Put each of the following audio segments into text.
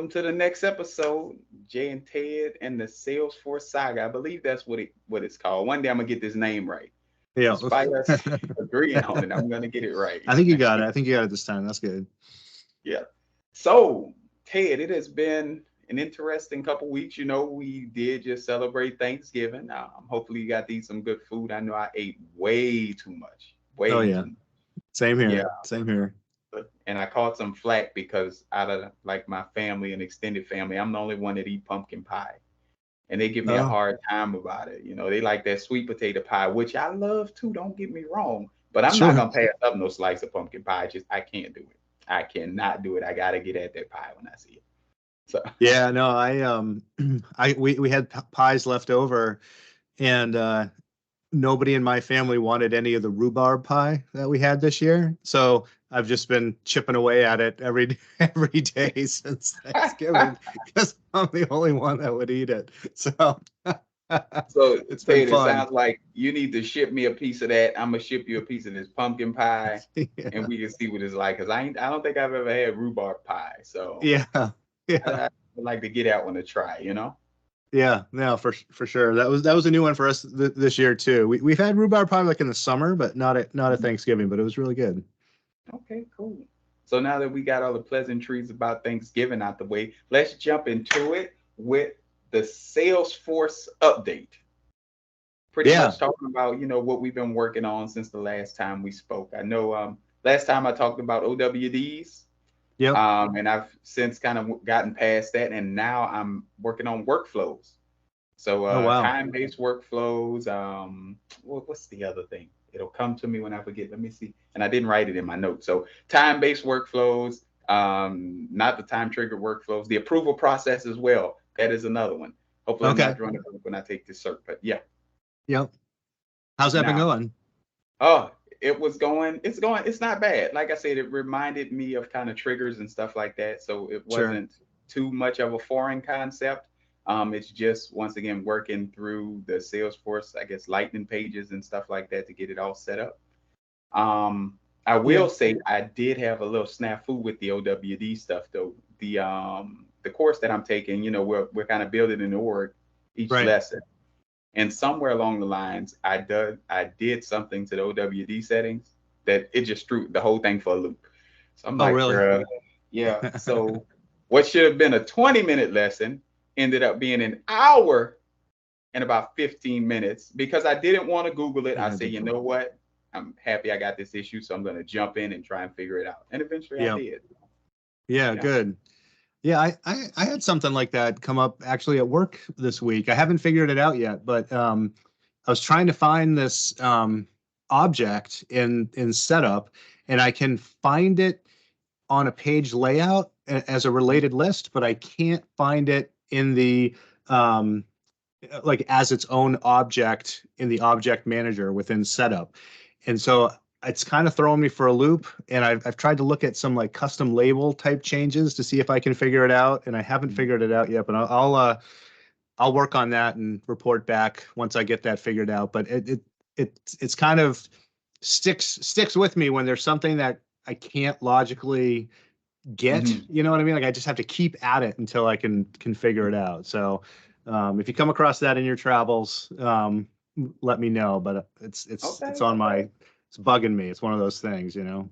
welcome to the next episode, Jay and Ted and the Salesforce Saga. I believe that's what it's called. One day I'm gonna get this name right. Yeah. Despite us agreeing on it, I'm gonna get it right. I think you got it. I think you got it this time. That's good. Yeah. So, Ted, it has been an interesting couple weeks. We did just celebrate Thanksgiving. Hopefully, you got to eat some good food. I know I ate way too much. Oh Way yeah. too much. Same Yeah. here. Same here. And I caught some flack because out of like my family and extended family, I'm the only one that eat pumpkin pie. And they give me a Oh, hard time about it. They like that sweet potato pie, which I love too. Don't get me wrong. But I'm not sure. gonna pass up no slice of pumpkin pie. Just I can't do it. I cannot do it. I gotta get at that pie when I see it. So Yeah, no, we had pies left over, and nobody in my family wanted any of the rhubarb pie that we had this year. So I've just been chipping away at it every day since Thanksgiving because I'm the only one that would eat it. So so it's been Ted, it fun. sounds like you need to ship me a piece of that. I'm gonna ship you a piece of this pumpkin pie, and Yeah. we can see what it's like. Cause I don't think I've ever had rhubarb pie. So Yeah. Yeah. I would like to get that one to try. Yeah, no, for sure. That was a new one for us this year too. We've had rhubarb pie like in the summer, but not at Thanksgiving. But it was really good. Okay, cool. So now that we got all the pleasantries about Thanksgiving out the way, let's jump into it with the Salesforce update. Pretty Yeah. much talking about, what we've been working on since the last time we spoke. I know last time I talked about OWDs, Yep. and I've since kind of gotten past that, and now I'm working on workflows. So Oh wow. time-based workflows. What's the other thing? It'll come to me when I forget. Let me see. And I didn't write it in my notes. So time-based workflows, not the time-triggered workflows. The approval process as well. That is another one. Hopefully, I'm not Okay. drawing it up when I take this cert. But yeah. Yep. How's that been Now, going? oh, it was going. It's going. It's not bad. Like I said, it reminded me of kind of triggers and stuff like that. So it Sure. wasn't too much of a foreign concept. It's just once again working through the Salesforce, I guess, Lightning pages and stuff like that to get it all set up. I Yeah. will say I did have a little snafu with the OWD stuff though. The course that I'm taking, we're kind of building an org each Right. lesson. And somewhere along the lines, I did something to the OWD settings that it just threw the whole thing for a loop. So I'm Oh like, really? bruh, yeah. So what should have been a 20-minute lesson ended up being an hour and about 15 minutes because I didn't want to Google it. I Yeah. said, you know what? I'm happy I got this issue, so I'm going to jump in and try and figure it out. And eventually I Yeah. did. Yeah. Yeah. Good. Yeah. I had something like that come up actually at work this week. I haven't figured it out yet, but I was trying to find this object in setup, and I can find it on a page layout as a related list, but I can't find it in the um, like as its own object in the object manager within setup. And so it's kind of throwing me for a loop. And I've tried to look at some like custom label type changes to see if I can figure it out. And I haven't figured it out yet, but I'll work on that and report back once I get that figured out. But it's kind of sticks with me when there's something that I can't logically get. Mm-hmm. You know what I mean? Like I just have to keep at it until I can figure it out. So if you come across that in your travels, let me know. But it's Okay. on Okay. my it's bugging me. It's one of those things. All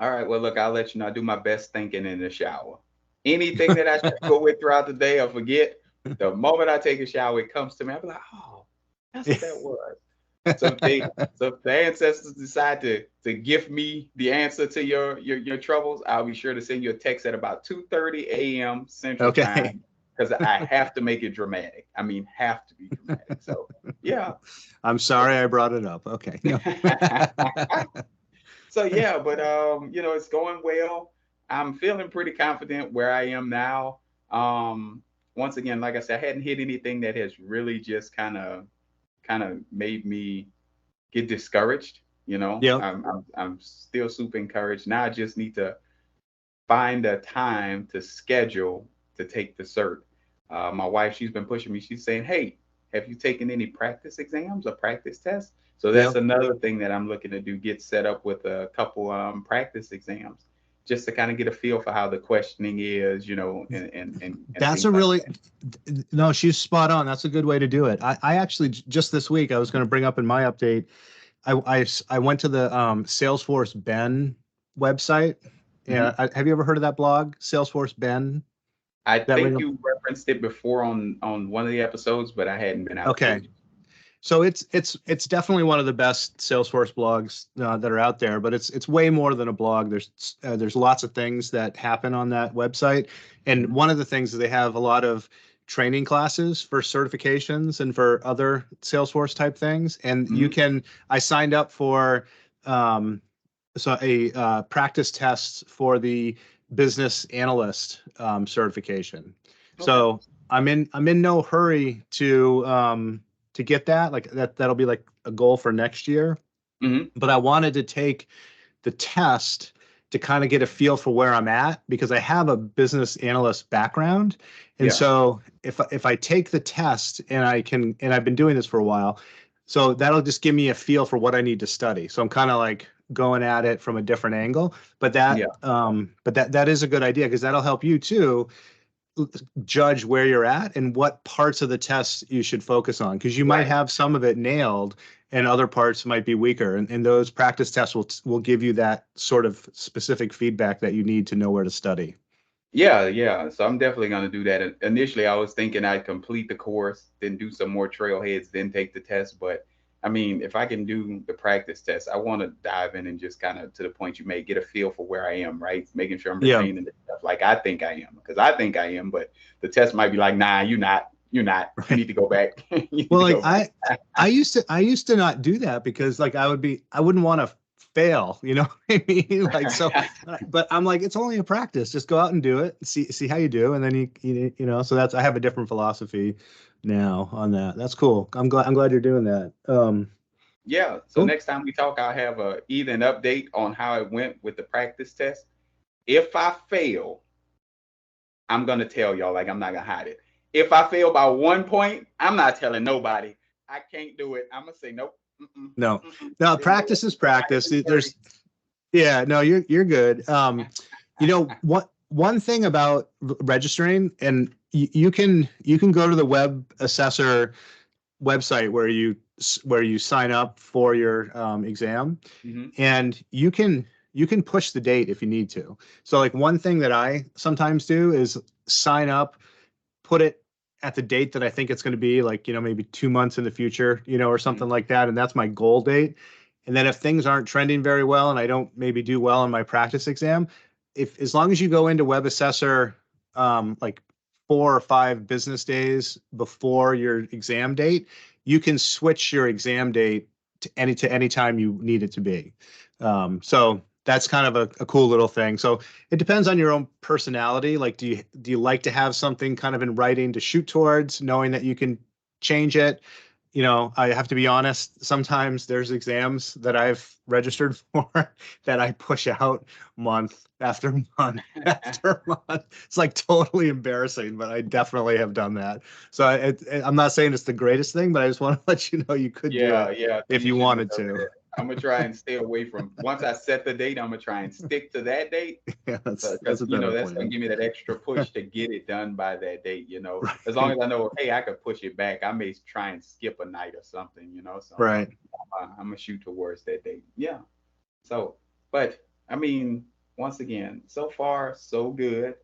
right. Well, look, I'll let you know. I do my best thinking in the shower. Anything that I struggle with throughout the day or forget, the moment I take a shower, it comes to me. I'll be like, oh, that's what that was. So if they, so if the ancestors decide to gift me the answer to your troubles, I'll be sure to send you a text at about 2:30 a.m. Central Okay. Time because I have to make it dramatic. I mean, have to be dramatic. So yeah. I'm sorry I brought it up. Okay. No. So yeah, but it's going well. I'm feeling pretty confident where I am now. Once again, like I said, I hadn't hit anything that has really just kind of made me get discouraged. Yep. I'm still super encouraged. Now I just need to find a time to schedule to take the cert. My wife, she's been pushing me. She's saying, "Hey, have you taken any practice exams or practice tests?" So that's Yep. another thing that I'm looking to do: get set up with a couple practice exams. just to kind of get a feel for how the questioning is, and That's things a like really, that. no, she's spot on. That's a good way to do it. I actually just this week I was going to bring up in my update. I went to the Salesforce Ben website. Yeah, Mhm. have you ever heard of that blog, Salesforce Ben? I That ring think you referenced it before on one of the episodes, but I hadn't been out to Okay. it. So it's definitely one of the best Salesforce blogs that are out there, but it's way more than a blog. There's lots of things that happen on that website, and Mhm. one of the things is they have a lot of training classes for certifications and for other Salesforce type things. And Mhm. I signed up for um, a practice test for the business analyst certification. Okay. So I'm in no hurry to get that. Like that'll be like a goal for next year. Mhm. But I wanted to take the test to kind of get a feel for where I'm at because I have a business analyst background. And Yeah. so if I take the test and I've been doing this for a while, so that'll just give me a feel for what I need to study. So I'm kind of like going at it from a different angle, but Yeah. that is a good idea because that'll help you too judge where you're at and what parts of the test you should focus on because you might Right. have some of it nailed and other parts might be weaker and those practice tests will give you that sort of specific feedback that you need to know where to study. Yeah, yeah. So I'm definitely going to do that. Initially, I was thinking I'd complete the course, then do some more trailheads, then take the test. But I mean, if I can do the practice test, I want to dive in and just kind of to the point you made, get a feel for where I am, right? Making sure I'm Yeah. retaining the stuff like I think I am, because I think I am, but the test might be like, nah, you're not. You're not. You Right. need to go back. You need Well, to like go back. I used to not do that because like I wouldn't want to fail, you know what I mean? Like so, but I'm like it's only a practice. Just go out and do it, see how you do, and then you know. So I have a different philosophy now on that. That's cool. I'm glad you're doing that. Yeah. So Cool. next time we talk, I'll have either an update on how it went with the practice test. If I fail, I'm gonna tell y'all, like I'm not gonna hide it. If I fail by 1 point, I'm not telling nobody. I can't do it. I'm gonna say nope. Mm-mm, No, mm-mm, no, didn't do it. practice is So I practice. can be dirty. Yeah, no, you're good. One thing about registering, and you can go to the web assessor website where you sign up for your exam, Mm-hmm. and you can push the date if you need to. So like one thing that I sometimes do is sign up, put it at the date that I think it's going to be, like, maybe 2 months in the future, or Mm-hmm. something like that. And that's my goal date. And then if things aren't trending very well and I don't maybe do well on my practice exam, if as long as you go into Web Assessor like 4 or 5 business days before your exam date, you can switch your exam date to any time you need it to be. So that's kind of a cool little thing. So it depends on your own personality. Like, do you like to have something kind of in writing to shoot towards, knowing that you can change it? I have to be honest. Sometimes there's exams that I've registered for that I push out month after month after month. It's like totally embarrassing, but I definitely have done that. So I'm not saying it's the greatest thing, but I just want to let you know you could do Yeah, it yeah. So if you you should wanted remember to. that. I'm gonna try and stay away from. Once I set the date, I'm gonna try and stick to that date. Yeah, that's Because a better that's gonna plan. give me that extra push to get it done by that date. As long Right. as I know, hey, I could push it back. I may try and skip a night or something. So Right. I'm gonna shoot towards that date. Yeah. So, but I mean, once again, so far so good.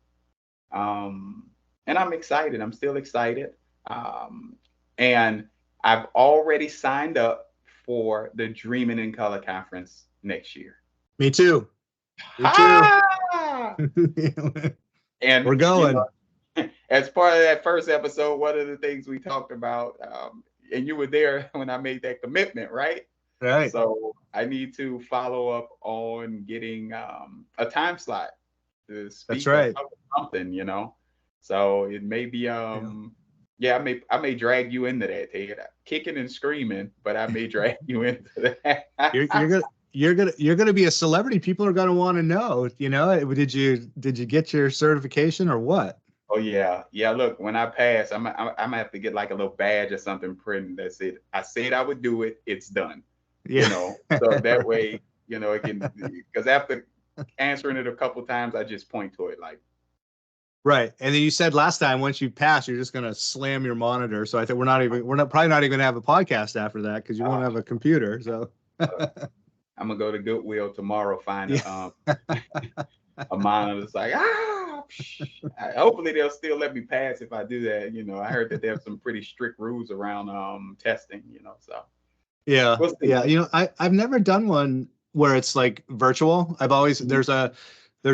Um, and I'm excited. I'm still excited. And I've already signed up for the Dreamin' in Color conference next year. Me too. Me too. Ha! And We're going. as part of that first episode, one of the things we talked about, and you were there when I made that commitment, right? Right. So I need to follow up on getting a time slot to That's speak or right. talk something. So it may be Yeah. yeah, I may drag you into that, Ted. Kicking and screaming, but I may drag you into You're that. you're gonna you're gonna be a celebrity. People are gonna want to know. Did you get your certification or what? Oh yeah, yeah. Look, when I pass, I'm gonna have to get like a little badge or something printed that said I said I would do it. It's done. Yeah. So that Right. way, it can because after answering it a couple times, I just point to it like. Right. And then you said last time, once you pass, you're just going to slam your monitor. So I think we're probably not even going to have a podcast after that because you won't have a computer. So I'm going to go to Goodwill tomorrow, find yeah. a monitor. It's like, hopefully they'll still let me pass if I do that. You know, I heard that there's some pretty strict rules around testing, you know, so. Yeah. We'll see. Yeah. You know, I've never done one where it's like virtual. I've always, there's a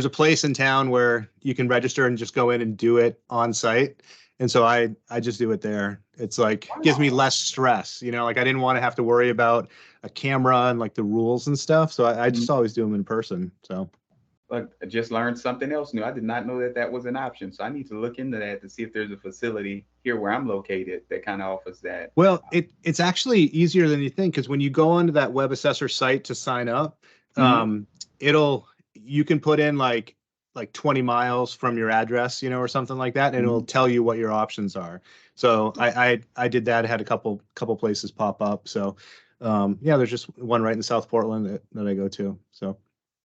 place in town where you can register and just go in and do it on site. And so I just do it there. It's like, gives me less stress, you know, like I didn't want to have to worry about a camera and like the rules and stuff. So I just always do them in person. So. But I just learned something else new. I did not know that that was an option. So I need to look into that to see if there's a facility here where I'm located that kind of offers that. Well, it's actually easier than you think, because when you go onto that web assessor site to sign up, you can put in like 20 miles from your address, you know, or something like that, and it'll tell you what your options are. So I did that. I had a couple places pop up. So yeah, there's just one right in South Portland that I go to. So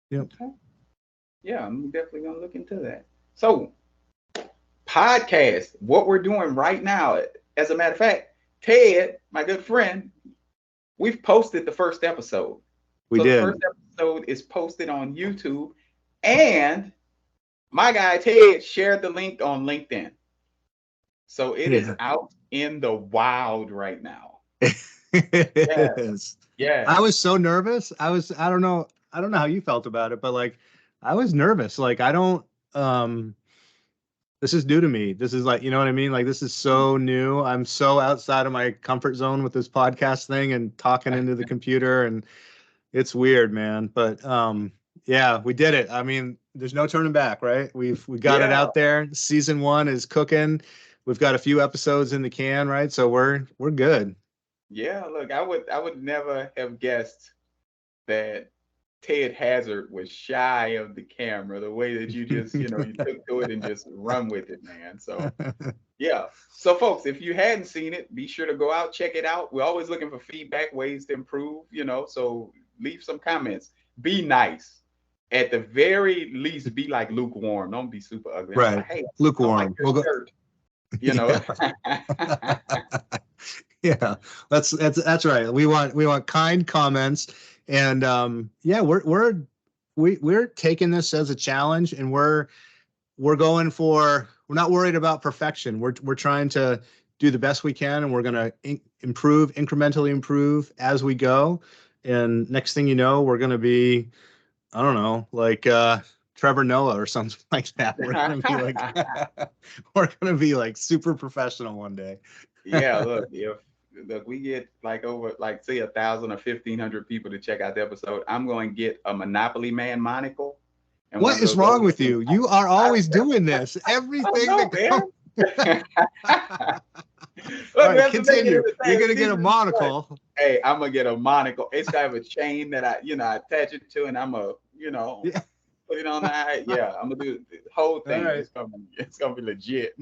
yeah. Okay. Yeah, I'm definitely gonna look into that. So podcast, what we're doing right now, as a matter of fact, Ted, my good friend, we've posted the first episode. We did. The first episode is posted on YouTube, and my guy Ted shared the link on LinkedIn. So it is out in the wild right now. It is. Yeah. I was so nervous. I don't know how you felt about it, but like I was nervous. Like this is new to me. This is like, you know what I mean? Like this is so new. I'm so outside of my comfort zone with this podcast thing and talking into the computer, and it's weird, man. But yeah, we did it. I mean, there's no turning back, right? We got it out there. Season 1 is cooking. We've got a few episodes in the can, right? So we're good. Yeah, look, I would never have guessed that Ted Hazard was shy of the camera, the way that you just, you know, you took to it and just run with it, man. So yeah. So folks, if you hadn't seen it, be sure to go out, check it out. We're always looking for feedback, ways to improve, you know, so leave some comments. Be nice. At the very least, be like lukewarm. Don't be super ugly. Right. Like, hey, lukewarm. We'll go. You know. Yeah, that's right. We want kind comments, and yeah, we're taking this as a challenge, and we're not worried about perfection. We're trying to do the best we can, and we're going to incrementally improve as we go. And next thing you know, we're going to be, I don't know, like Trevor Noah or something like that. We're going to be like super professional one day. Yeah, look, if we get like over like say 1,000 or 1,500 people to check out the episode, I'm going to get a Monopoly Man monocle. And what is wrong with you? You are always doing this. Everything Look, right, continue. You're gonna get a monocle. Hey, I'm gonna get a monocle. It's gonna have a chain that I attach it to, and I'm a put it on the yeah. I'm gonna do the whole thing. Right. It's gonna be legit.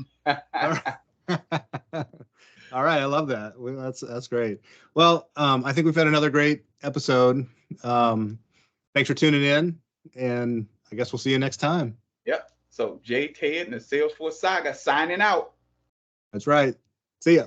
All right, I love that. That's great. Well, I think we've had another great episode. Thanks for tuning in, and I guess we'll see you next time. Yep. So J. Ted and the Salesforce Saga signing out. That's right. See ya.